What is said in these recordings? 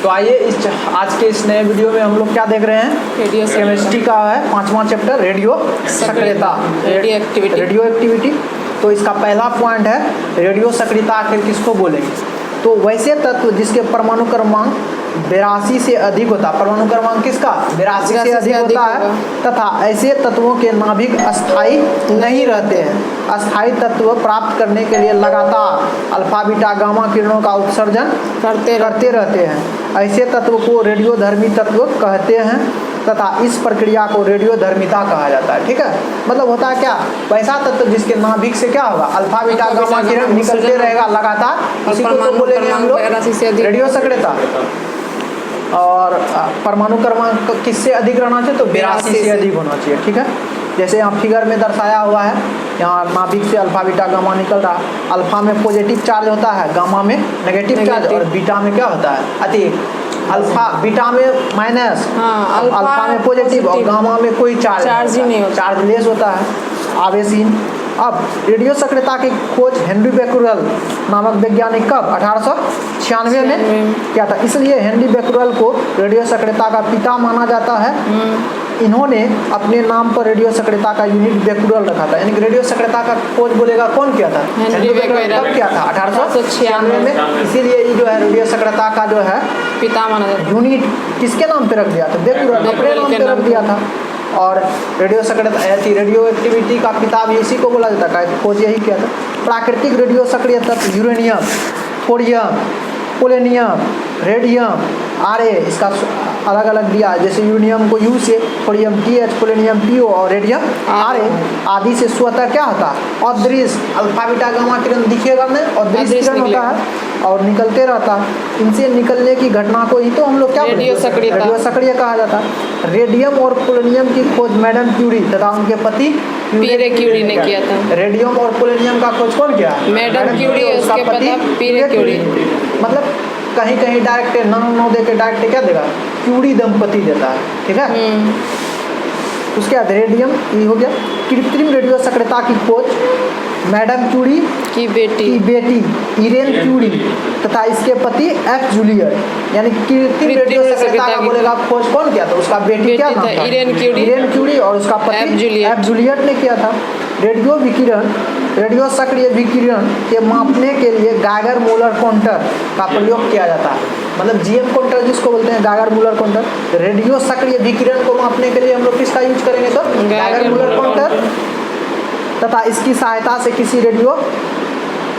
तो आइए आज के इस नए वीडियो में हम लोग क्या देख रहे हैं, केमिस्ट्री का है 5वां चैप्टर रेडियो सक्रियता, रेडियो एक्टिविटी। तो इसका पहला पॉइंट है रेडियो सक्रियता आखिर किसको बोलेंगे। तो वैसे तत्व जिसके परमाणु क्रमांक 82 से अधिक होता है, परमाणु क्रमांक किसका 82 से अधिक होता है, तथा ऐसे तत्वों के नाभिक अस्थायी नहीं रहते हैं। अस्थायी तत्व प्राप्त करने के लिए लगातार अल्फा बीटा गामा किरणों का उत्सर्जन करते रहते हैं। ऐसे तत्व को रेडियोधर्मी तत्व कहते हैं तथा इस प्रक्रिया को रेडियोधर्मिता कहा जाता है। ठीक है, मतलब होता है क्या, वैसा तत्व जिसके नाभिक से क्या होगा अल्फा बीटा गामा किरण निकलते रहेगा लगातार, इसी को तो बोलेंगे हम लोग रेडियो सक्रियता। और परमाणु क्रमांक किससे अधिक रहना चाहिए, तो 82 से अधिक होना चाहिए। ठीक है, जैसे यहाँ फिगर में दर्शाया हुआ है, यहाँ नाभिक से अल्फा बीटा गामा निकल रहा है। अल्फा में पॉजिटिव चार्ज होता है, गामा में नेगेटिव चार्ज, और बीटा में क्या होता है अतिरिक्त। अल्फा बीटा में माइनस, अल्फा में पॉजिटिव और गामा में कोई चार्ज ही नहीं, चार्जलेस होता है, आवेशहीन। अब रेडियो सक्रियता की खोज हेनरी बेक्यूरेल नामक वैज्ञानिक कब 1896 में किया था, इसलिए हेनरी बेक्यूरेल को रेडियो सक्रियता का पिता माना जाता है। इन्होंने अपने नाम पर रेडियो सक्रियता का यूनिट बेक्यूरेल रखा था, यानी कि रेडियो सक्रियता का खोज बोलेगा कौन किया था, हेनरी बेक्यूरेल। कब किया था 1896 में, इसीलिए ये जो है रेडियो सक्रियता का जो है पिता माना जाता है। यूनिट किसके नाम पे रख दिया था, बेक्यूरेल अपने नाम पे रख दिया था। और रेडियो सक्रियता ऐसी रेडियो एक्टिविटी का पिता भी इसी को बोला जाता है, खोज यही किया था। प्राकृतिक रेडियो सक्रिय तत्व uranium, thorium, polonium, radium, RA, इसका अलग अलग दिया है, जैसे यूरेनियम को यू से, थोरियम TH, पोलेनियम PO और रेडियम आरए आदि से स्वतः क्या होता है अदृश्य अल्फा बीटा गामा किरण दिखेगा नहीं, अदृश्य किरण होता है और निकलते रहता है। इनसे निकलने की घटना को ही तो हम लोग क्या रेडियो सक्रिय कहा जाता है। रेडियम और पोलेनियम की खोज मैडम क्यूरी तथा उनके पति पीरे क्यूरी ने किया था। रेडियम और पोलेनियम का खोज कौन किया, मैडम क्यूरी, उसके पति पीरे क्यूरी। मतलब कहीं कहीं डायरेक्ट नाम दे के डायरेक्ट क्या देगा, क्यूरी दंपति देता है। ठीक है, उसके बाद रेडियम ये हो गया। कृत्रिम रेडियो सक्रियता की खोज मैडम क्यूरी की बेटी इरेन क्यूरी तथा इसके पति F जूलियट, यानी कृत्रिम रेडियो सक्रियता का बोलेगा खोज कौन किया था, उसका बेटी क्या नाम था, इरेन क्यूरी, और उसका पति F जूलियट ने किया था। रेडियो विकिरण, रेडियो सक्रिय विकिरण के मापने के लिए गागर मूलर काउंटर का प्रयोग किया जाता है। मतलब GM काउंटर जिसको बोलते हैं, गागर मूलर काउंटर। रेडियो सक्रिय विकिरण को मापने के लिए हम लोग किसका यूज करेंगे, तो गागर मूलर काउंटर, तथा इसकी सहायता से किसी रेडियो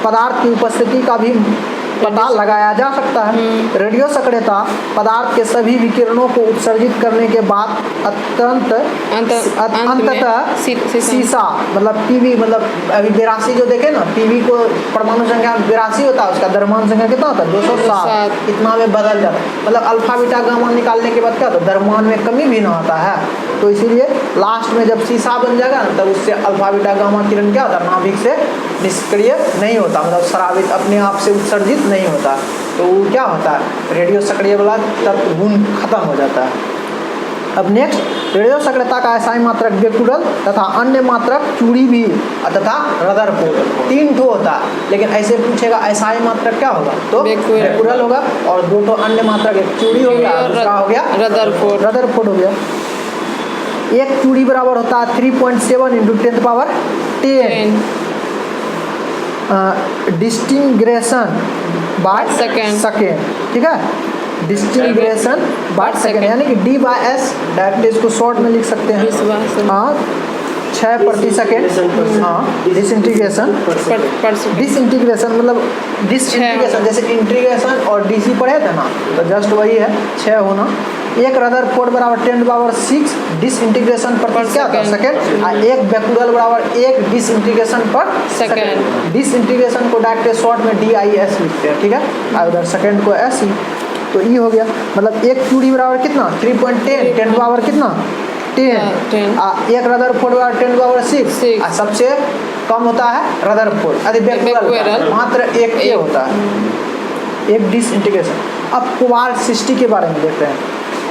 पदार्थ की उपस्थिति का भी पता लगाया जा सकता है। रेडियो सक्रियता पदार्थ के सभी विकिरणों को उत्सर्जित करने के बाद अंततः सीसा मतलब PV, मतलब अभी 82 जो देखे ना, PV को परमाणु संख्या 82 होता है, उसका द्रव्यमान संख्या कितना होता है 207, इतना में बदल जाता है। मतलब अल्फा बीटा गामा निकालने के बाद क्या होता है, द्रव्यमान में कमी भी ना होता है। तो इसीलिए लास्ट में जब सीसा बन जाएगा ना, तब उससे अल्फा बीटा गामा किरण क्या होता है, नाभिक से निष्क्रिय नहीं होता, मतलब स्रावित अपने आप से उत्सर्जित नहीं होता। तो क्या होता है, रेडियो सक्रिय वाला तत्व गुण खत्म हो जाता है। अब नेक्स्ट, रेडियो सक्रियता का एसआई मात्रक बेक्यूरेल तथा अन्य मात्रक क्यूरी भी तथा रदरफोर्ड, 3 ठो होता है। लेकिन ऐसे पूछेगा एसआई मात्रक क्या होगा, तो बेक्यूरेल होगा, और 2 ठो अन्य मात्रक, एक क्यूरी हो गया, दूसरा हो गया रदरफोर्ड हो गया। एक क्यूरी बराबर होता है 3.7 × 10⁻10 डिस्टिंग्रेशन बाय सेकेंड। ठीक है, डिस्टिंग्रेशन बाय सेकेंड, यानी कि D/S डायरेक्ट इसको शॉर्ट में लिख सकते हैं, हाँ 6 प्रति सेकेंड। हाँ, डिसइंटीग्रेशन मतलब डिसइंटीग्रेशन, जैसे इंटीग्रेशन और DC पढ़े थे ना, तो जस्ट वही है 6 होना। एक रदरफोर्ड बराबर 10⁻6 डिसइंटीग्रेशन पर सेकेंड, और एक बेक्यूरेल बराबर 1 डिसइंटीग्रेशन पर सेकेंड। डिसइंटीग्रेशन को डायरेक्ट शॉर्ट में DIS लिखते हैं। ठीक है, और उधर सेकेंड को S। तो ये हो गया, मतलब एक क्यूरी बराबर कितना 3.10, 10 पावर कितना 10। एक रदरफोर्ड बराबर 10⁻6, और सबसे कम होता है रदरफोर्ड, अरे बेक्यूरेल मात्र एक के होता है, एक डिसइंटीग्रेशन। अब कोबाल्ट 60 के बारे में देखते हैं।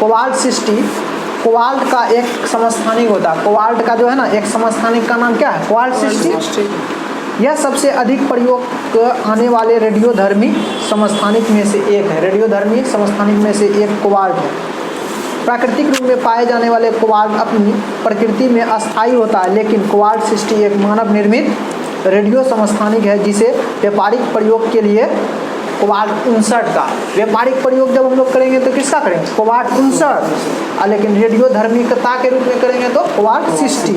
कोबाल्ट 60, कोबाल्ट का एक समस्थानिक होता है। कोबाल्ट का जो है ना एक समस्थानिक का नाम क्या है, कोबाल्ट 60। यह सबसे अधिक प्रयोग आने वाले रेडियोधर्मी समस्थानिक में से एक है। रेडियोधर्मी समस्थानिक में से एक क्वार्क है। प्राकृतिक रूप में पाए जाने वाले क्वार्क अपनी प्रकृति में अस्थायी होता है, लेकिन क्वार्क सृष्टि एक मानव निर्मित रेडियो समस्थानिक है जिसे व्यापारिक प्रयोग के लिए क्वार्क 59 का व्यापारिक प्रयोग जब हम लोग करेंगे तो किसका करेंगे? क्वार्क 59। लेकिन रेडियो धर्मिकता के रूप में करेंगे तो क्वार्क 60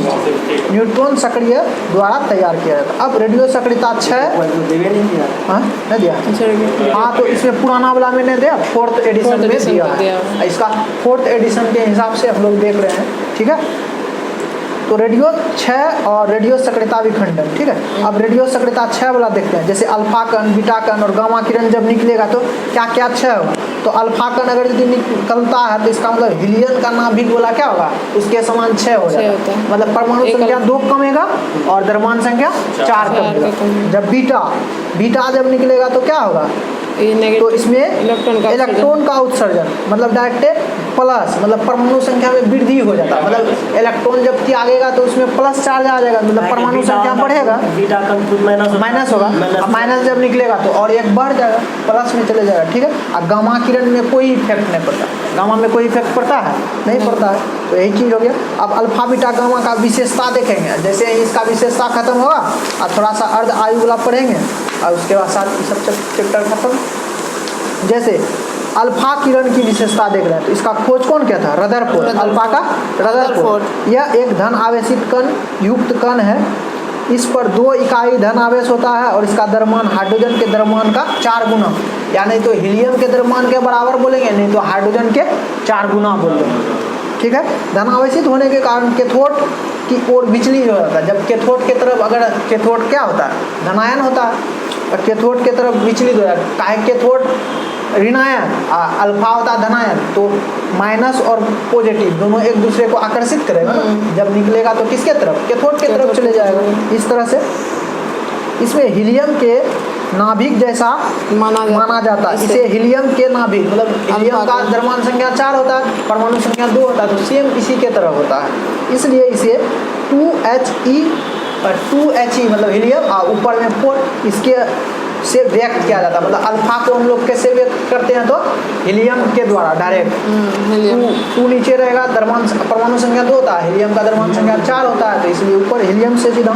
न्यूट्रॉन सक्रिय द्वारा तैयार किया जाता है। अब रेडियो सक्रियता 6 नहीं दिया। हाँ, तो इसमें पुराना वाला मैंने दिया, 4th एडिशन में दिया है। इसका 4th एडिशन के हिसाब से हम लोग देख रहे हैं, ठीक है। तो रेडियो 6 और रेडियो सक्रियता विखंडन, ठीक है। अब रेडियो सक्रियता 6 वाला देखते हैं। जैसे अल्फा कण, बीटा कण और गामा किरण जब निकलेगा तो क्या क्या 6 होगा? तो अल्फा कण अगर यदि निकलता है तो इसका मतलब हीलियम का नाभिक वाला क्या होगा? उसके समान 6 हो जाएगा। मतलब परमाणु संख्या 2 कमेगा और द्रव्यमान संख्या 4 कमेगा। जब बीटा जब निकलेगा तो क्या होगा? तो इसमें इलेक्ट्रॉन का उत्सर्जन, मतलब डायरेक्ट प्लस, मतलब परमाणु संख्या में वृद्धि हो जाता है। मतलब इलेक्ट्रॉन जब त्यागेगा तो उसमें प्लस चार्ज आ जाएगा, मतलब परमाणु संख्या बढ़ेगा, माइनस होगा। माइनस जब निकलेगा तो और एक बढ़ जाएगा, प्लस में चले जाएगा, ठीक है। और गामा किरण में कोई इफेक्ट नहीं पड़ता। गामा में कोई इफेक्ट पड़ता है? नहीं पड़ता है। तो यही चीज़ हो गया। अब अल्फा बीटा गामा का विशेषता देखेंगे। जैसे इसका विशेषता खत्म होगा और थोड़ा सा अर्ध आयु वाला पढ़ेंगे और उसके बाद साथ ही सब चैप्टर खत्म। जैसे अल्फा किरण की विशेषता देख रहे हैं तो इसका खोज कौन किया था? रदरफोर्ड। अल्फा का रदरफोर्ड। यह एक धन आवेशित कण युक्त कण है। इस पर 2 इकाई धन आवेश होता है और इसका द्रव्यमान हाइड्रोजन के द्रव्यमान का 4 गुना, यानी तो हीलियम के द्रव्यमान के बराबर बोलेंगे, नहीं तो हाइड्रोजन के 4 गुना बोलेंगे, ठीक है। धन आवेशित होने के कारण कैथोड की ओर विचलित हो जाता है। जब कैथोड के तरफ, अगर कैथोड क्या होता है? धनायन होता है, और कैथोड के तरफ विचलित हो जाता है। काहे? कैथोड ऋणायन, अल्फा होता है धनायन, तो माइनस और पॉजिटिव दोनों एक दूसरे को आकर्षित करेगा। जब निकलेगा तो किसके तरफ? कैथोड के तरफ चले जाएगा। इस तरह से इसमें हीलियम के नाभिक जैसा माना जाता है। इसे हीलियम के नाभिक, मतलब हीलियम का द्रव्यमान संख्या 4 होता है, परमाणु संख्या 2 होता है, तो सेम इसी के तरह होता है। इसलिए इसे 2He मतलब हीलियम और ऊपर में 4 इसके से व्यक्त किया जाता है। मतलब अल्फा को हम लोग कैसे व्यक्त करते हैं? तो हीलियम के द्वारा डायरेक्ट। 2 नीचे रहेगा, द्रव्यमान परमाणु संख्या 2 होता है, हीलियम का द्रव्यमान संख्या 4 होता है, तो इसलिए ऊपर हीलियम से सीधा।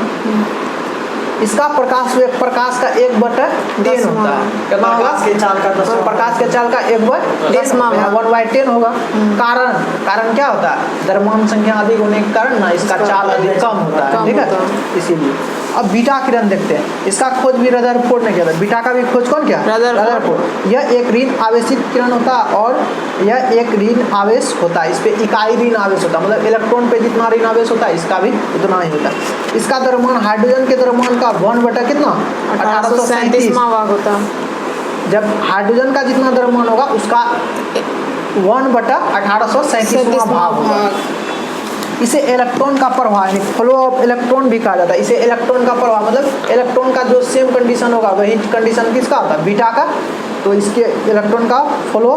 इसका प्रकाश वेग प्रकाश का 1/10 होता है। प्रकाश के चाल का 1/10 होगा। कारण क्या होता है? द्रव्यमान संख्या अधिक होने के कारण ना इसका चाल अधिक कम होता है, ठीक है, इसीलिए। अब बीटा किरण देखते हैं। इसका खोज भी रदरफोर्ड ने किया था। बीटा का भी खोज कौन किया? रदरफोर्ड। यह एक ऋण आवेशित किरण होता है और यह एक ऋण आवेश होता है। इस पे इकाई ऋण आवेश होता है, मतलब इलेक्ट्रॉन पे जितना ऋण आवेश होता है इसका भी उतना ही होता है। इसका द्रव्यमान हाइड्रोजन के द्रव्यमान का 1 कितना? 1837 भाग होता है। जब हाइड्रोजन का जितना द्रव्यमान होगा उसका 1/1837 भाग होगा। इसे इलेक्ट्रॉन का प्रवाह यानी फ्लो ऑफ इलेक्ट्रॉन भी कहा जाता है। इसे इलेक्ट्रॉन का प्रवाह मतलब इलेक्ट्रॉन का जो सेम कंडीशन होगा वही कंडीशन किसका होता है? बीटा का। तो इसके इलेक्ट्रॉन का फ्लो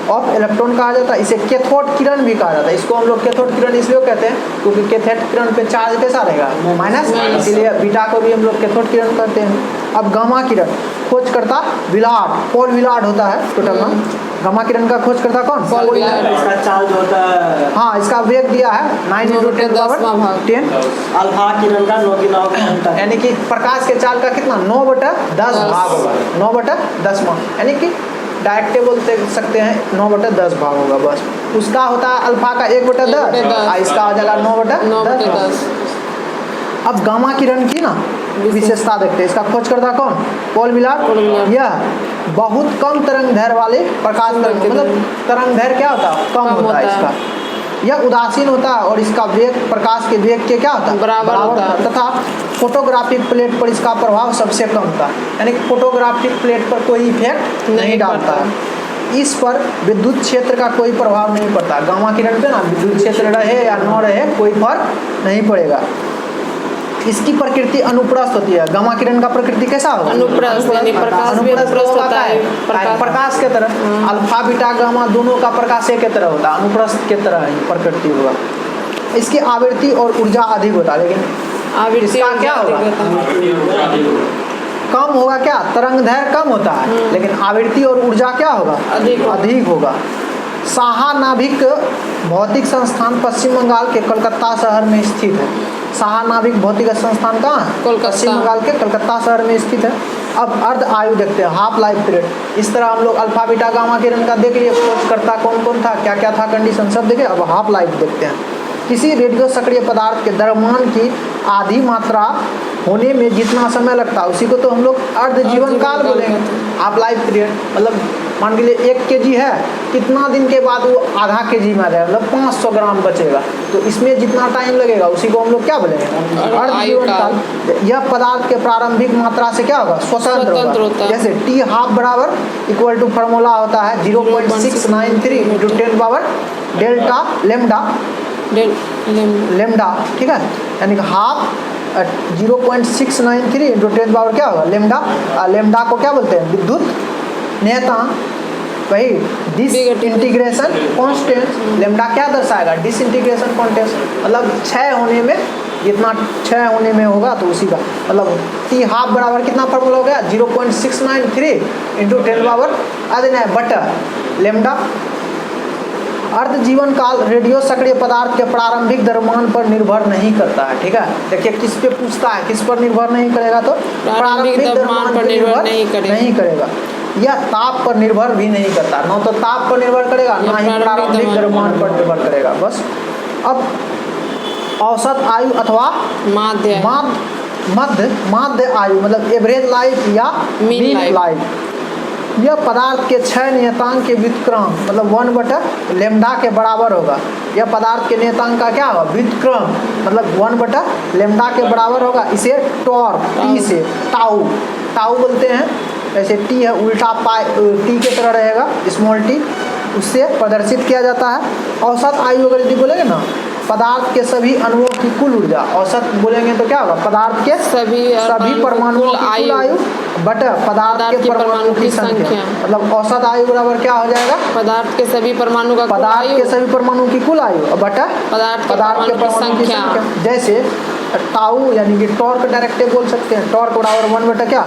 ऑफ इलेक्ट्रॉन कहा जाता है। इसे कैथोड किरण भी कहा जाता है। इसको हम लोग कैथोड किरण इसलिए कहते हैं क्योंकि कैथोड किरण पे चार्ज कैसा रहेगा? माइनस, इसीलिए बीटा को भी हम लोग कैथोड किरण कहते हैं। अब गामा किरण खोज करता विलार्ड, पॉल विलार्ड होता है टोटल नाम। गामा किरण का खोज करता कौन? Paul Willard. इसका चार्ज होता है, हाँ, इसका वेग दिया है 9 × 10⁻10। अल्फा किरण का 9 की 9 यानी कि प्रकाश के चाल का कितना? 9/10 भाग होगा। 9/10 यानी कि डायरेक्ट बोल सकते हैं 9/10 भाग होगा बस। उसका होता है अल्फा का 1/10, इसका हो जाएगा 9/10। अब गामा किरण की ना विशेषता देखते हैं। इसका खोज करता कौन? Paul Willard. यह बहुत कम तरंग दैर्घ्य वाले प्रकाश तरंग, मतलब तरंग दैर्घ्य क्या होता है? कम होता है इसका। यह उदासीन होता है और इसका वेग प्रकाश के वेग के क्या होता है? बराबर होता है। तथा फोटोग्राफिक प्लेट पर इसका प्रभाव सबसे कम होता है, यानी फोटोग्राफिक प्लेट पर कोई इफेक्ट नहीं डालता है। इस पर विद्युत क्षेत्र का कोई प्रभाव नहीं पड़ता। गामा किरण पे ना विद्युत क्षेत्र रहे या न रहे कोई फर्क नहीं पड़ेगा। इसकी प्रकृति अनुप्रस्थ होती है। गामा किरण का प्रकृति कैसा होगा? अनुप्रस्थ, यानी प्रकाश भी अनुप्रस्थ होता है। प्रकाश के तरह। अल्फा बीटा गामा दोनों का प्रकाश के तरह होता है, अनुप्रस्थ के तरह ही प्रकृति होगा। इसकी आवृत्ति और ऊर्जा अधिक होता है, लेकिन आवृत्ति इसका और क्या होगा? तीव्रता कम होगा क्या? तरंग दैर्घ्य कम होता है, लेकिन आवृत्ति और ऊर्जा क्या होगा? अधिक होगा। साहानाभिक भौतिक संस्थान पश्चिम बंगाल के कलकत्ता शहर में स्थित है। साहानाभिक भौतिक संस्थान कहाँ है? कोलकाता। पश्चिम बंगाल के कलकत्ता शहर में स्थित है। अब अर्ध आयु देखते हैं, हाफ लाइफ पीरियड। इस तरह हम लोग अल्फा बीटा गामा किरण का देख लिए, खोजकर्ता कौन कौन था, क्या क्या था, कंडीशन सब देखे। अब हाफ लाइफ देखते हैं। किसी रेडियो सक्रिय पदार्थ के द्रव्यमान की आधी मात्रा होने में जितना समय लगता है उसी को तो हम लोग अर्ध जीवन काल बोलेंगे। हाफ लाइफ पीरियड मतलब मान के लिए 1 kg है, कितना दिन के बाद वो आधा kg में आ जाएगा, मतलब 500 ग्राम बचेगा। तो इसमें जितना टाइम लगेगा उसी को हम लोग क्या बोलेंगे? अर्ध जीवन काल। यह पदार्थ के प्रारंभिक मात्रा से क्या होगा? स्वतंत्र होगा। जैसे टी हाफ बराबर इक्वल टू फार्मूला होता है 0.693 × 10 पावर डेल्टा लेमडा, ठीक है। यानी कि हाफ 0.693 × 10 पावर क्या होगा? लेमडा। लेमडा को क्या बोलते हैं? विद्युत नियतांक। वही डिसइंटीग्रेशन कांस्टेंट। लेमडा क्या दर्शाएगा? Disintegration constant. मतलब क्षय होने में जितना क्षय होने में होगा तो उसी का मतलब टी हाफ बराबर कितना फार्मूला हो गया? 0.693 × 10 पावर बटा लेमडा। अर्ध जीवन काल रेडियो सक्रिय पदार्थ के प्रारंभिक द्रव्यमान पर निर्भर नहीं करता है, ठीक है। देखिए किस पे पूछता है, किस पर निर्भर नहीं करेगा? तो प्रारंभिक द्रव्यमान पर निर्भर नहीं करेगा। यह ताप पर निर्भर भी नहीं करता, ना तो ताप पर निर्भर करेगा ना ही प्रारंभिक द्रव्यमान पर निर्भर करेगा। बस। अब औसत आयु अथवा माध्य आयु मतलब एवरेज लाइफ या मीन लाइफ। यह पदार्थ के क्षय नियतांक के व्युत्क्रम मतलब 1 लेमडा के बराबर होगा। यह पदार्थ के नियतांक का क्या होगा? व्युत्क्रम मतलब 1 लेमडा के बराबर होगा। इसे टॉर्क टी से टाउ बोलते हैं। ऐसे टी है उल्टा पाई टी के तरह रहेगा, स्मॉल टी, उससे प्रदर्शित किया जाता है। औसत आयु अगर यदि बोलेंगे ना, पदार्थ के सभी अणुओं की कुल ऊर्जा, औसत बोलेंगे तो क्या होगा? पदार्थ के सभी परमाणुओं की कुल आयु बटा पदार्थ के परमाणु की संख्या। मतलब औसत आयु बराबर क्या हो जाएगा? पदार्थ के सभी परमाणु का पदार्थ के सभी परमाणु की कुल आयु बटा पदार्थ के परमाणु की संख्या। जैसे टाउ यानी कि टॉर्क डायरेक्ट बोल सकते हैं। टॉर्क बराबर 1 बटा क्या?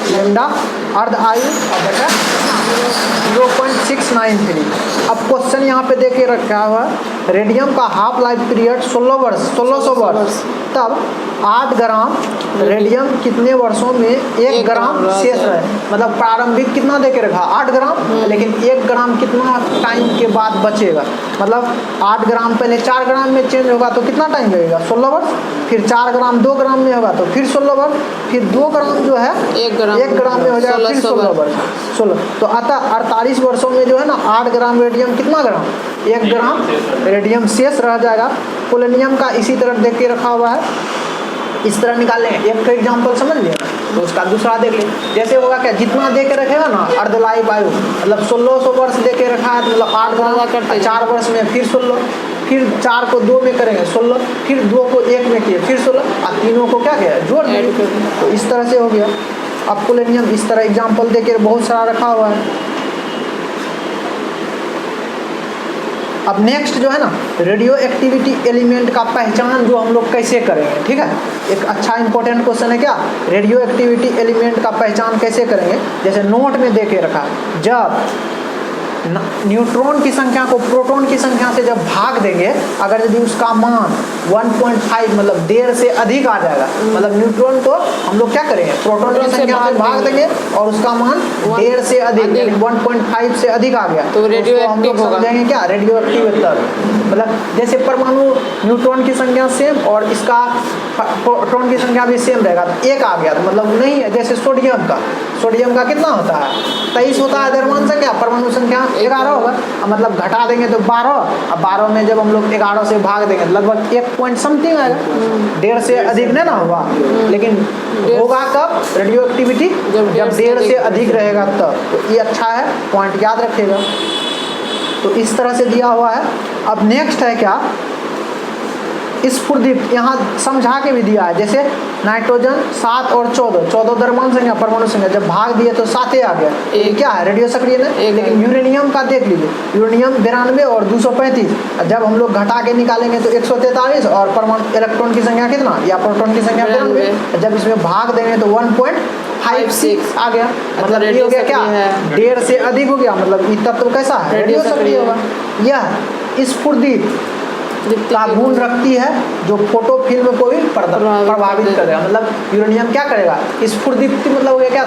लेमडा। अर्ध आयु बटा 0.693। अब क्वेश्चन यहाँ पे देके रखा हुआ, रेडियम का हाफ लाइफ पीरियड 1600 वर्ष। तब 8 ग्राम रेडियम कितने वर्षों में 1 ग्राम शेष रहे? मतलब प्रारंभिक कितना देके रखा? 8 ग्राम, लेकिन 1 ग्राम कितना टाइम के बाद बचेगा? मतलब 8 ग्राम पहले 4 ग्राम में चेंज होगा तो कितना टाइम लगेगा? 16 वर्ष। फिर 4 ग्राम 2 ग्राम में होगा तो फिर 16 वर्ष। फिर 2 ग्राम जो है 1 ग्राम में हो जाएगा, फिर 16 वर्ष। 16 तो अतः 48 वर्षों में जो है ना 8 ग्राम रेडियम कितना ग्राम? 1 ग्राम रेडियम शेष रह जाएगा। पोलोनियम का इसी तरह देख के रखा हुआ है, इस तरह निकाल लेंगे। एक का एग्जाम्पल समझ लिया तो उसका दूसरा देख ले। जैसे होगा क्या, जितना दे के रखेगा ना अर्ध लाइफ आयु मतलब 1600 वर्ष दे के रखा है तो मतलब 8 ग्राम 4 वर्ष में फिर 16, फिर 4 को 2 में करेंगे 16, फिर 2 को 1 में किए फिर 16, और तीनों को क्या किया? जोड़ दिया। तो इस तरह से हो गया। अब पोलोनियम इस तरह एग्जाम्पल दे के बहुत सारा रखा हुआ है। अब नेक्स्ट जो है ना, रेडियो एक्टिविटी एलिमेंट का पहचान जो हम लोग कैसे करेंगे, ठीक है। एक अच्छा इंपॉर्टेंट क्वेश्चन है क्या, रेडियो एक्टिविटी एलिमेंट का पहचान कैसे करेंगे। जैसे नोट में दे के रखा, जब न्यूट्रॉन की संख्या को प्रोटॉन की संख्या से जब भाग देंगे, अगर यदि उसका मान 1.5 मतलब 1.5 से अधिक आ जाएगा, मतलब न्यूट्रॉन को हम लोग क्या करेंगे, प्रोटॉन की संख्या से भाग देंगे और उसका मान 1.5 से अधिक यानी 1.5 से अधिक आ गया तो रेडियो हम लोग समझेंगे क्या, रेडियो एक्टिव। मतलब जैसे परमाणु न्यूट्रॉन की संख्या सेम और इसका प्रोटॉन की संख्या भी सेम रहेगा तो 1 आ गया तो मतलब नहीं है। जैसे सोडियम का कितना होता है 23 होता है द्रव्यमान संख्या, परमाणु संख्या 11 होगा, मतलब घटा देंगे तो 12, अब 12 में जब हम लोग 11 से भाग देंगे लगभग 1 पॉइंट समथिंग आएगा, 1.5 से अधिक नहीं ना हुआ। लेकिन होगा कब, रेडियो एक्टिविटी जब 1.5 से अधिक रहेगा तब। तो ये अच्छा है, पॉइंट याद रखिएगा। तो इस तरह से दिया हुआ है। अब नेक्स्ट है क्या, स्फुरदीप्त यहाँ समझा के भी दिया है। जैसे नाइट्रोजन 7 और 14 द्रव्यमान संख्या परमाणु संख्या जब भाग दिए तो 7 आ गया। ये क्या है? रेडियो सक्रिय है। लेकिन यूरेनियम का देख लीजिए, यूरेनियम 92 और 235, जब हम लोग घटा के निकालेंगे तो 143 और परमाणु इलेक्ट्रॉन की संख्या कितना या प्रोटॉन की संख्या 92। जब इसमें भाग देंगे तो 1.56 आ गया। मतलब ये हो गया क्या? 1.5 से अधिक हो गया। मतलब ये तत्व कैसा है? रेडियो सक्रिय होगा। यह स्फुरदीप्त का गुण रखती है जो फोटो फिल्म को भी प्रभावित करेगा। मतलब यूरेनियम क्या करेगा? स्फुरदीप्ति मतलब हो गया क्या?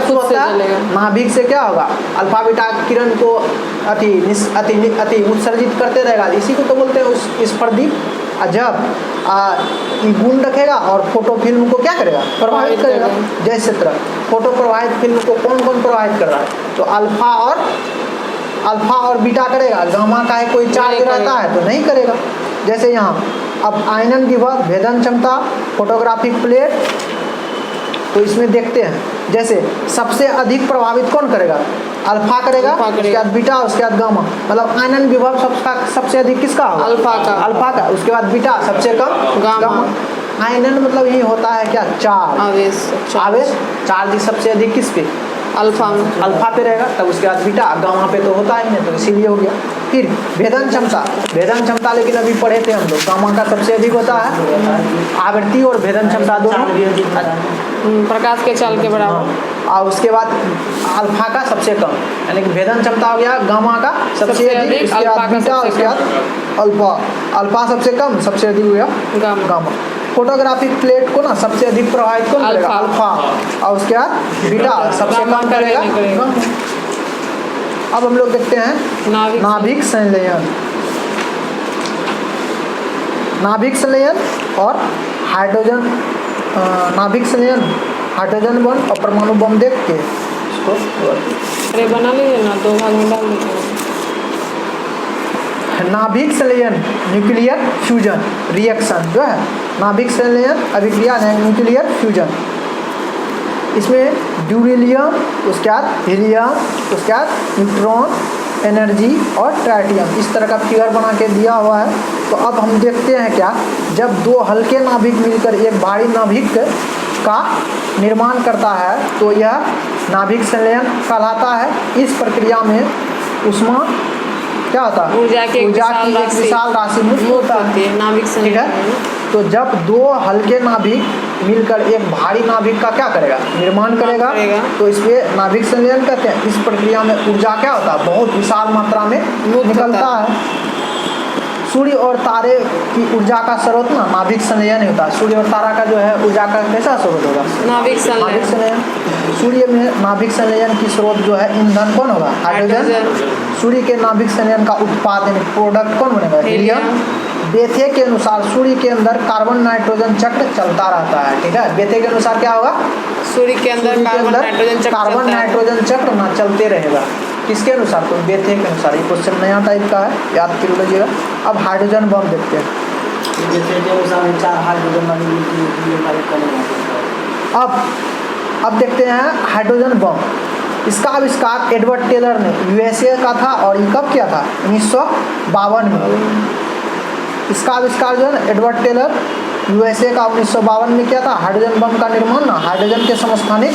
नाभिक से क्या होगा? अल्फा बीटा किरण को अति उत्सर्जित करते रहेगा। इसी को तो बोलते हैं उस स्फुरदीप्त। जब ये गुण रखेगा और फोटो फिल्म को क्या करेगा? प्रभावित करेगा। जैसे तरह फोटो प्रभावित फिल्म को कौन कौन प्रभावित कर रहा है? तो अल्फा और बीटा करेगा। गामा का है कोई चार्ज रहता है तो नहीं करेगा। जैसे यहाँ अब आयनन विभव, भेदन क्षमता, फोटोग्राफिक प्लेट, तो इसमें देखते हैं। जैसे सबसे अधिक प्रभावित कौन करेगा? अल्फा करेगा, उसके बाद बीटा, उसके बाद गामा। मतलब आयनन विभव सबसे अधिक किसका होगा? अल्फा का। उसके बाद बीटा, सबसे कम गामा। आयनन मतलब ये होता है क्या? चार्ज, आवेश। चार्ज सबसे अधिक किस पे? अल्फा पे रहेगा। तब उसके बाद बीटा, गामा पे तो होता ही नहीं, तो इसीलिए हो गया। फिर भेदन क्षमता लेकिन अभी पढ़े थे हम लोग, गामा का सबसे अधिक होता है। आवृत्ति और भेदन क्षमता दोनों प्रकाश के चाल के बराबर। और उसके बाद अल्फा का सबसे कम, यानी कि भेदन क्षमता हो गया गामा का सबसे अधिक, उसके बाद बीटा, उसके बाद अल्फा सबसे कम, सबसे अधिक हो गया गामा। फोटोग्राफिक प्लेट को ना सबसे अधिक प्रभावित कौन करेगा? अल्फा। और उसके बाद बीटा सबसे कम करेगा। अब हम लोग देखते हैं नाभिक संलयन। नाभिक संलयन और हाइड्रोजन, नाभिक संलयन, हाइड्रोजन बम और परमाणु बम देख के इसको अरे बना लीजिए ना, 2 भाग में डाल दीजिए। नाभिक संलयन न्यूक्लियर फ्यूजन रिएक्शन जो है, नाभिक संलयन अभिक्रिया है न्यूक्लियर फ्यूजन। इसमें ड्यूरेलियम, उसके बाद हीलियम, उसके बाद न्यूट्रॉन एनर्जी और ट्राइटियम, इस तरह का फिगर बना के दिया हुआ है। तो अब हम देखते हैं क्या, जब 2 हल्के नाभिक मिलकर एक भारी नाभिक का निर्माण करता है तो यह नाभिक संलयन कहलाता है। इस प्रक्रिया में ऊष्मा क्या होता है? ऊर्जा की एक विशाल राशि मुक्त होता है। नाभिक संलयन। तो जब 2 हल्के नाभिक मिलकर एक भारी नाभिक का क्या करेगा? निर्माण करेगा। तो इसलिए नाभिक संलयन कहते हैं। इस प्रक्रिया में ऊर्जा क्या होता है? बहुत विशाल मात्रा में निकलता है। सूर्य और तारे की ऊर्जा का स्रोत ना नाभिक संलयन ही होता है। सूर्य और तारा का जो है ऊर्जा का कैसा स्रोत होगा? नाभिक संलयन। सूर्य में नाभिक संलयन की स्रोत जो है ईंधन कौन होगा? हाइड्रोजन। सूर्य के नाभिक संलयन का उत्पादन प्रोडक्ट कौन बनेगा? हीलियम। बेथे के अनुसार सूर्य के अंदर कार्बन नाइट्रोजन चक्र चलता रहता है। ठीक है, बेथे के अनुसार क्या होगा? सूर्य के अंदर कार्बन नाइट्रोजन चक्र ना चलते रहेगा। किसके अनुसार? तो बेथे के अनुसार। ये क्वेश्चन नया टाइप का है, याद कर लीजिएगा। अब हाइड्रोजन बम देखते हैं। अब देखते हैं हाइड्रोजन बम। इसका आविष्कार एडवर्ड टेलर ने यूएसए का था और ये कब किया था? 1952 में। इसका आविष्कार जो है एडवर्ड टेलर यूएसए का 1952 में किया था। हाइड्रोजन बम का निर्माण ना हाइड्रोजन के समस्थानिक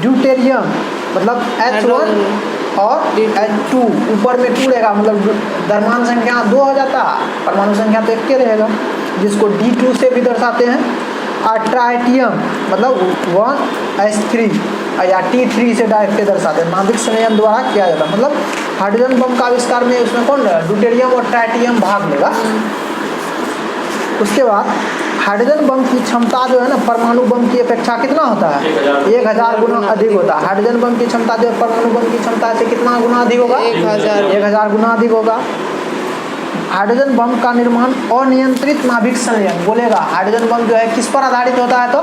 ड्यूटेरियम मतलब H1 और H2 ऊपर में 2 रहेगा, मतलब द्रव्यमान संख्या 2 हो जाता है, परमाणु संख्या तो 1 रहेगा, जिसको D2 से भी दर्शाते हैं। और ट्राइटियम मतलब 1S3 या T3 से डायरेक्ट दर्शाते हैं। नाभिक संलयन द्वारा किया जाता है। मतलब हाइड्रोजन बम का आविष्कार में उसमें कौन ड्यूटेरियम और ट्राइटियम भाग लेगा। उसके बाद हाइड्रोजन बम की क्षमता जो है ना परमाणु बम की अपेक्षा कितना होता है? 1000 गुना अधिक होता है। हाइड्रोजन बम की क्षमता जो परमाणु बम की क्षमता से कितना गुना अधिक होगा? 1000 गुना अधिक होगा। हाइड्रोजन बम का निर्माण अनियंत्रित नाभिक संलयन बोलेगा। हाइड्रोजन बम जो है किस पर आधारित होता है? तो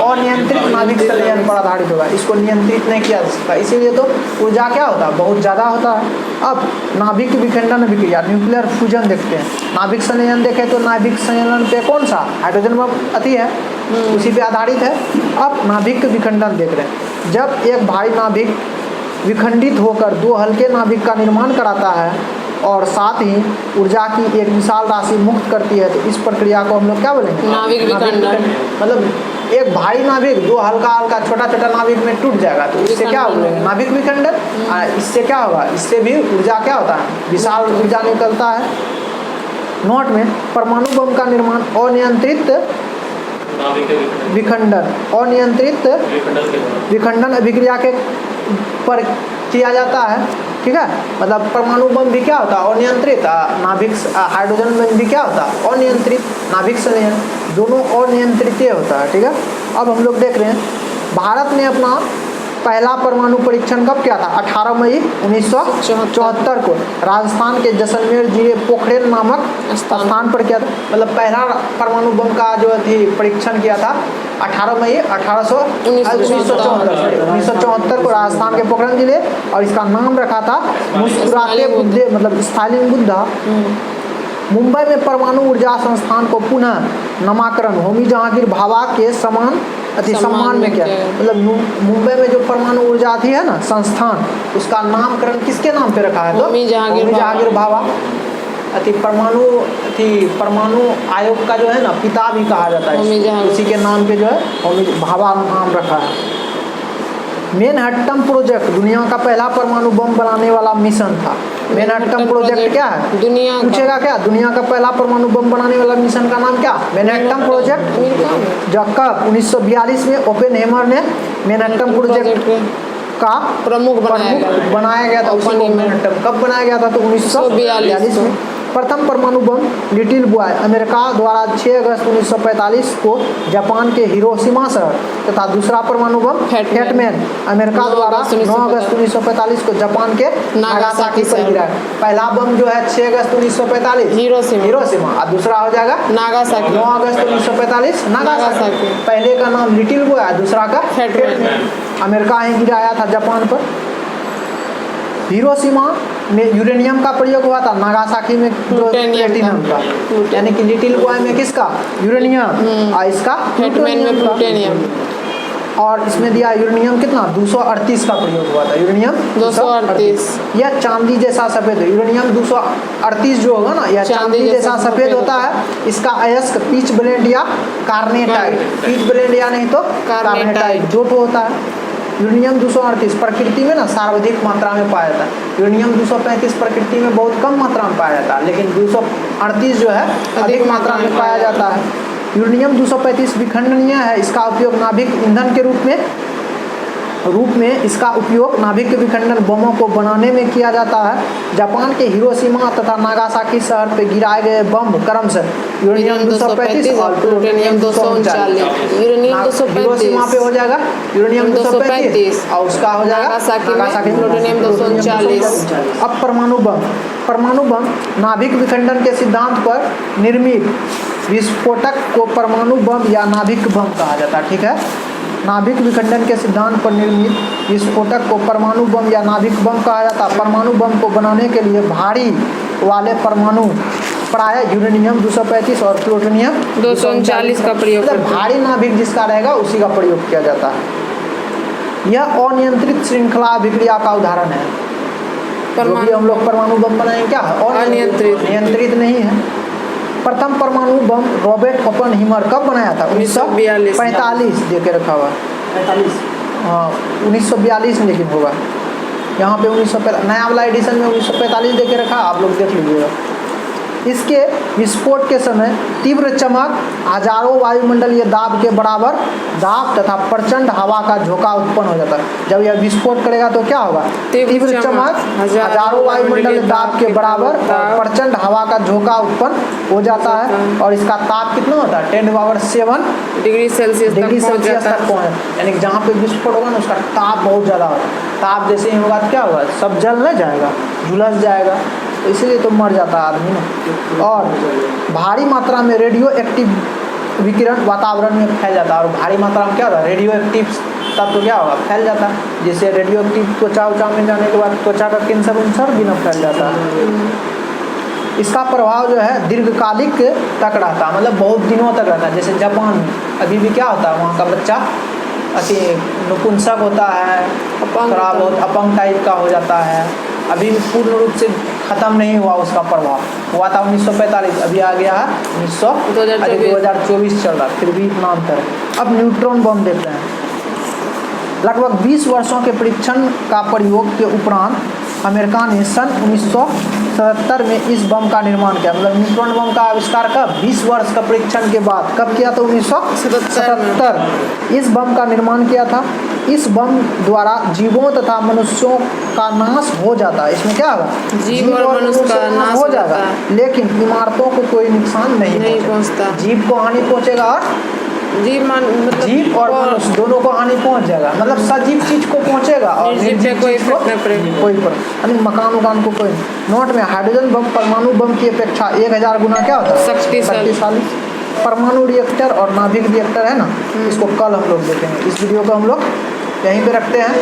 अनियंत्रित नाभिक संलयन पर आधारित होगा। इसको नियंत्रित नहीं किया जा सकता, इसीलिए तो ऊर्जा क्या होता है? बहुत ज़्यादा होता है। अब नाभिक विखंडन अभिक्रिया न्यूक्लियर फ्यूजन देखते हैं। नाभिक संलयन देखें तो नाभिक संलयन पे कौन सा? हाइड्रोजन बम अति है, उसी पे आधारित है। अब नाभिक विखंडन देख रहे हैं। जब एक भारी नाभिक विखंडित होकर 2 हल्के नाभिक का निर्माण कराता है और साथ ही ऊर्जा की एक विशाल राशि मुक्त करती है। तो इस प्रक्रिया को हम लोग क्या बोलेंगे? नाभिक विखंडन। मतलब एक भारी नाभिक जो हल्का हल्का छोटा छोटा नाभिक में टूट जाएगा तो इससे क्या बोलेंगे? नाभिक विखंडन। इससे क्या होगा? इससे भी ऊर्जा क्या होता है? विशाल ऊर्जा निकलता है। नोट में परमाणु बम का निर्माण अनियंत्रित विखंडन अनियंत्रित विखंडन अभिक्रिया के पर किया जाता है। ठीक है, मतलब परमाणु बम भी क्या होता है? अनियंत्रित। नाभिक हाइड्रोजन बम भी क्या होता है? अनियंत्रित। नाभिक से दोनों अनियंत्रित होता है। ठीक है, अब हम लोग देख रहे हैं भारत ने अपना पहला परमाणु परीक्षण कब किया था? 18 मई 1974 को राजस्थान के जैसलमेर जिले पोखरेल नामक स्थान पर किया था। मतलब पहला परमाणु बम का जो थी परीक्षण किया था 18 मई 1974 को राजस्थान के पोखरेल जिले, और इसका नाम रखा था मुस्कुराते बुद्धे, मतलब स्टालिन बुद्धा। मुंबई में परमाणु ऊर्जा संस्थान को पुनः नामकरण होमी जहांगीर भाभा के सम्मान में किया। मतलब मुंबई में जो परमाणु ऊर्जा थी है ना संस्थान, उसका नामकरण किसके नाम पे रखा है? तो होमी जहांगीर भाभा। परमाणु आयोग का जो है ना पिता भी कहा जाता है, उसी के नाम पे जो है होमी भाभा नाम रखा है। मैनहट्टन प्रोजेक्ट दुनिया का पहला परमाणु बम बनाने वाला मिशन था। मैनहट्टन प्रोजेक्ट क्या है? पूछेगा क्या? दुनिया का पहला परमाणु बम बनाने वाला मिशन का नाम क्या? Manhattan project. जब कब? 1942 में ओपेनहेमर ने मैनहट्टन प्रोजेक्ट का प्रमुख बनाया गया था। मैनहट्टन कब बनाया गया था? तो 1942 में। प्रथम परमाणु बम लिटिल बॉय अमेरिका द्वारा 6 अगस्त 1945 को जापान के हिरोशिमा शहर तथा दूसरा परमाणु बम फैटमैन अमेरिका द्वारा 9 अगस्त 1945 को जापान के नागासाकी पर गिरा। पहला बम जो है 6 अगस्त 1945 हिरोशिमा, और दूसरा हो जाएगा नागासाकी 9 अगस्त 1945 नागासाकी। पहले का नाम लिटिल बॉय, दूसरा का फैटमैन। अमेरिका ही गिराया था जापान पर। हिरोशिमा में यूरेनियम का प्रयोग हुआ था, नागासाकी में प्लेटिनम का। यानी कि लिटिल बॉय में किसका? यूरेनियम, और इसका प्लूटोनियम। और इसमें दिया यूरेनियम कितना? 238 का प्रयोग हुआ था। यूरेनियम 238। यह चांदी जैसा सफेद है। यूरेनियम 238 जो होगा ना, यह चांदी जैसा सफेद होता है। इसका अयस्क पीच ब्लेंड या कार्नेटाइट, पीच ब्लेंड या नहीं तो कार्नेटाइट जो होता है। यूरेनियम 238 प्रकृति में ना सर्वाधिक मात्रा में पाया जाता है। यूरेनियम 235 प्रकृति में बहुत कम मात्रा में पाया जाता है, लेकिन 238 जो है अधिक मात्रा में पाया जाता है। यूरेनियम 235 विखंडनीय है। इसका उपयोग नाभिक ईंधन के रूप में इसका उपयोग नाभिक विखंडन बमों को बनाने में किया जाता है। जापान के हिरोशिमा तथा नागासाकी शहर पे गिराए गए बम क्रमशः यूरेनियम 235 और प्लूटोनियम 239। हिरोशिमा पे हो जाएगा यूरेनियम 235 और उसका हो जाएगा नागासाकी में प्लूटोनियम 239। अब परमाणु बम नाभिक विखंडन के सिद्धांत पर निर्मित विस्फोटक को परमाणु बम या नाभिक बम कहा जाता है। ठीक है, नाभिक विखंडन के सिद्धांत पर निर्मित विस्फोटक को परमाणु बम या नाभिक बम कहा जाता है। परमाणु बम को बनाने के लिए भारी वाले परमाणु प्रायः यूरेनियम 235 और प्लूटोनियम 239 का प्रयोग करते हैं। भारी नाभिक जिसका रहेगा उसी का प्रयोग किया जाता है। यह अनियंत्रित श्रृंखला अभिक्रिया का उदाहरण है। जो भी हम लोग परमाणु बम बनाएंगे क्या है? अनियंत्रित, नियंत्रित नहीं है। प्रथम परमाणु बम रॉबर्ट ओपेनहाइमर कब बनाया था? 1945 देके रखा हुआ 45। हाँ 1942 में लेकिन होगा यहाँ पे 1945 नया वाला एडिशन में 1945 देके रखा, आप लोग देख लीजिएगा। इसके विस्फोट के समय तीव्र चमक, हजारों वायुमंडलीय दाब के बराबर दाब तथा प्रचंड हवा का झोंका उत्पन्न हो जाता है। जब यह विस्फोट करेगा तो क्या होगा? तीव्र चमक, हजारों वायुमंडलीय दाब के बराबर और प्रचंड हवा का झोंका उत्पन्न हो जाता है। और इसका ताप कितना होता है? 10⁻7 डिग्री सेल्सियस तक पहुँच। यानी जहाँ पे विस्फोट होगा ना उसका ताप बहुत ज़्यादा होगा। ताप जैसे ही होगा तो क्या होगा? सब जल नहीं जाएगा, झुलस जाएगा, इसलिए तो मर जाता है आदमी ना। और भारी मात्रा में रेडियो एक्टिव विकिरण वातावरण में फैल जाता है। और भारी मात्रा में क्या होगा? रेडियो एक्टिव तत्व क्या होगा? फैल जाता है। जैसे रेडियो एक्टिव त्वचा में जाने के बाद त्वचा का कैंसर भी ना फैल जाता है। इसका प्रभाव जो है दीर्घकालिक तक रहता है, मतलब बहुत दिनों तक रहता है। जैसे जापान में अभी भी क्या होता है, वहाँ का बच्चा अति नपुंसक होता है, थोड़ा बहुत अपंग टाइप का हो जाता है, अभी पूर्ण रूप से ख़त्म नहीं हुआ उसका प्रभाव। हुआ था 1945, अभी आ गया है 2024 चल रहा है, फिर भी इतना अंतर है। अब न्यूट्रॉन बम देखते हैं। लगभग 20 वर्षों के परीक्षण का प्रयोग के उपरांत अमेरिका ने सन 1977 में इस बम का निर्माण किया। मतलब न्यूट्रॉन बम का आविष्कार कब? 20 वर्ष का परीक्षण के बाद। कब किया था? 1977। इस बम का निर्माण किया था। इस बम द्वारा जीवों तथा मनुष्यों का नाश हो जाता है। इसमें क्या होगा? जीव और मनुष्य का नाश हो जाएगा, लेकिन इमारतों को कोई नुकसान नहीं पहुंचता। जीव को हानि पहुंचेगा और मतलब जीव और मनुष्य दोनों को हानि पहुंच जाएगा। मतलब सजीव चीज को पहुंचेगा और निर्जीव पे कोई इफेक्ट न पड़ेगा, कोई पर यानी मकान उकान को कोई। नोट में हाइड्रोजन बम परमाणु बम की अपेक्षा 1000 गुना क्या होता है? शक्तिशाली। परमाणु रिएक्टर और नाभिक रिएक्टर है ना, इसको कल हम लोग देखेंगे। इस वीडियो को हम लोग यहीं पे रखते हैं।